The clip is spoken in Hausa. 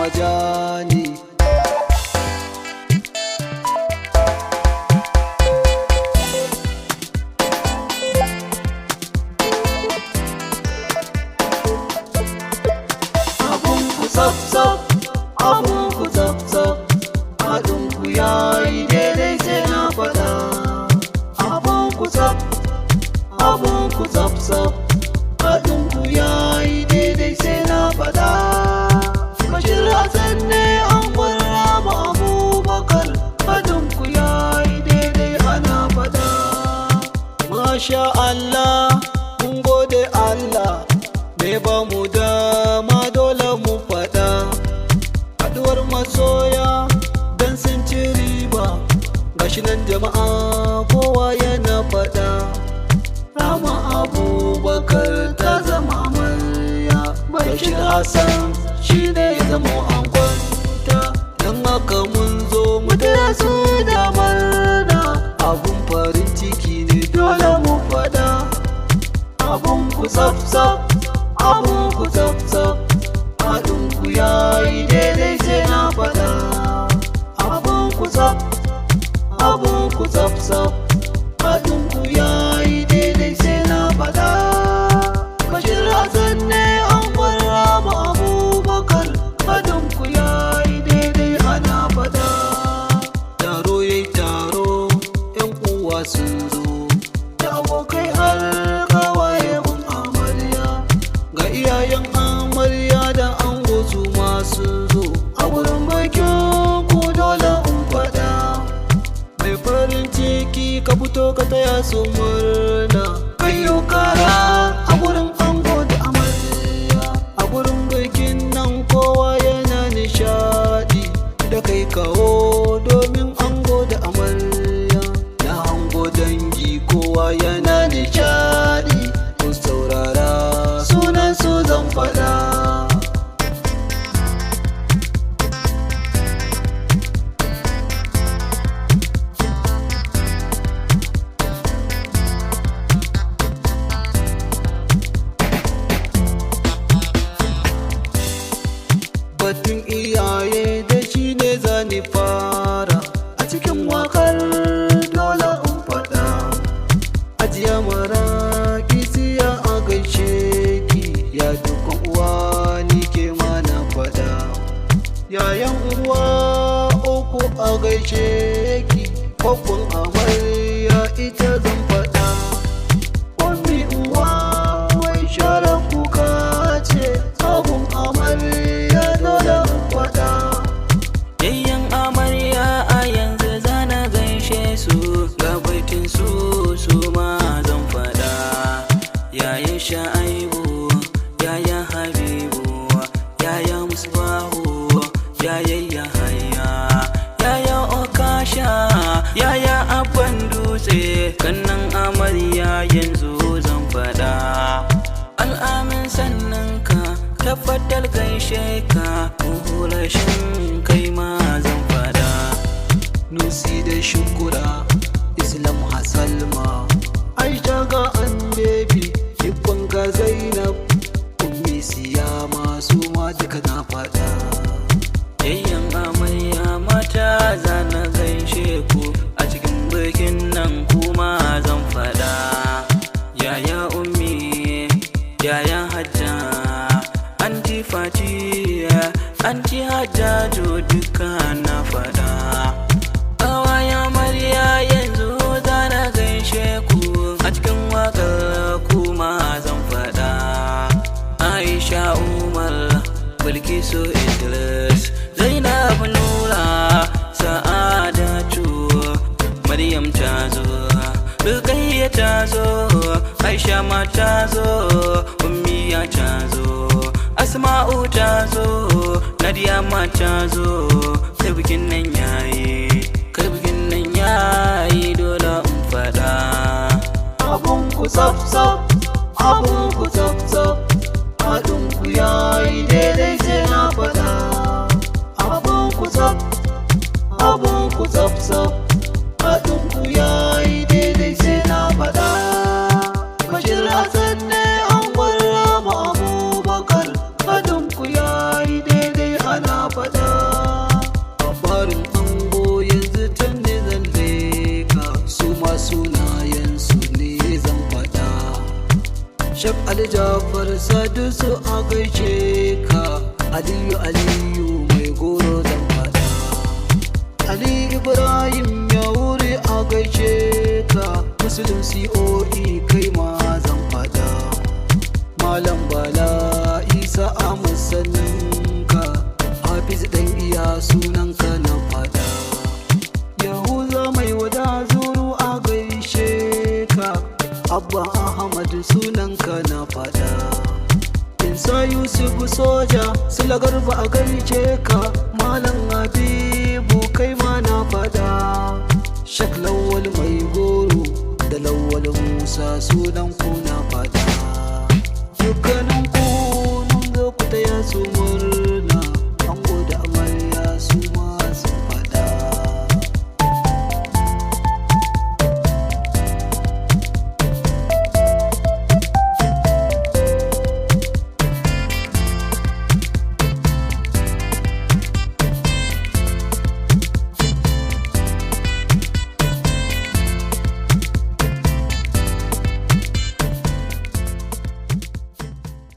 majani. Abun ku tsaf tsaf, abun ku tsaf tsaf, haɗin ku yayi daidai sai na faɗa. Abun ku tsaf, abun ku tsaf tsaf, haɗin ku yayi daidai sai na faɗa. Bashir Hassan ne an Rama Abubakar, haɗin ku yayi daidai ana faɗa. Masha Allah, mun gode Allah, me ba mu dama dole mu faɗa. Haɗuwar masoya dan sun ci riba, gashi nan jama'a kowa yana faɗa. Rama Abubakar ta zama amarya, Bashir Hassan shi ne ya zama angonta. Don haka mun zo mu taya su da murna, abun farin ciki ne dole mu faɗa. Abun ku tsaf tsaf, abun ku tsaf tsaf, haɗin ku yayi daidai sai na faɗa. Abun ku tsaf, abun ku tsaf tsaf, haɗin ku yayi daidai sai na faɗa. Bashir Hassan ne an Rama Abubakar, haɗin ku yayi daidai ana faɗa. Taro yayi taro, 'yan uwa sun zo, da abokai har kawaye mun amarya. Ga iyayen amarya da ango su ma sun zo, a wurin bakin ku dole in faɗa. Mai farin ciki ka fito ka taya su murna, kayo kara a wurin ango da amarya. A wurin bikin nan kowa yana nishaɗi, da kai kawo domin ango da amarya. Na ango dangi kowa yana nishaɗi, ku saurara sunan su zan faɗa. Batun iyaye da shi ne zani fara, a cikin wakar dole in faɗa. Ajiya mara kisiya a gaishe ki, ya dukkan uwa ni ke mana faɗa. Yayan uwa uku a gaishe ki, kokon amarya ita zan faɗa. Ummi uwa mai share kuka ce, abun amarya dole in faɗa. Yayyan amarya a yanzu zana gaishe su, ga baitin su su ma zan faɗa. Yayan Sha'aibu, yayan Habibu, yayan Musbahu, yayan Yahaya, yayan Okasha, yayan Abban Dutse, kannan amarya yanzu zan faɗa. Al'amin sannan ka tabbatar gaishe ka, hulashin kai ma zan faɗa. Nusi da Shukura, Islam Hasalma, Aisha ga Annabi, Ibban ga Zainab, Ummi Siyama su ma duka na faɗa. Yayyan amarya mata zana gaishe ku, a cikin bikin nan kuma zan faɗa. Yaya Ummi, yaya Hajja, Anti Fatiya, Anti Hajjaju duka na faɗa. Ƙawayen amarya yanzu zana gaishe ku, a cikin waƙar kuma zan faɗa. Aisha Umar, Bilkisu Idris, Zainab Nura, Sa'adatu, Maryam ta zo, Rukayya ta zo, Aisha ma ta zo, Ummiya ta zo, Asma'u ta zo, Nadiya ma ta zo. Kai bikin nan yayi, kai bikin nan yayi dole in faɗa. Abun ku tsaf tsaf, abun ku tsaf tsaf, haɗin ku yayi daidai sai na faɗa. Abun ku tsaf, abun ku tsaf tsaf, haɗin ku yayi daidai sai na faɗa. Bashir Hassan ne an Rama Abubakar, haɗin ku yayi daidai ana faɗa. Shak Ali Jafar Sadisu a gaishe ka, Aliyu Aliyu mai goro zan fada. Ali Ibrahim ya wuri a gaishe ka, Muslim COE kai ma zan fada. Malam Bala Isa a musaninka, Hafiz dan iya sunanka na fada. Yahuza mai wada zuru a gaishe ka, Abba Ahmad sunanka na fada. Insa Yusuf soja Sula Garba a gaishe ka, Malam Habibu kai ma na fada. Shak Lawal mai goro da Lawal Musa sunan ku na fada. Dukkanin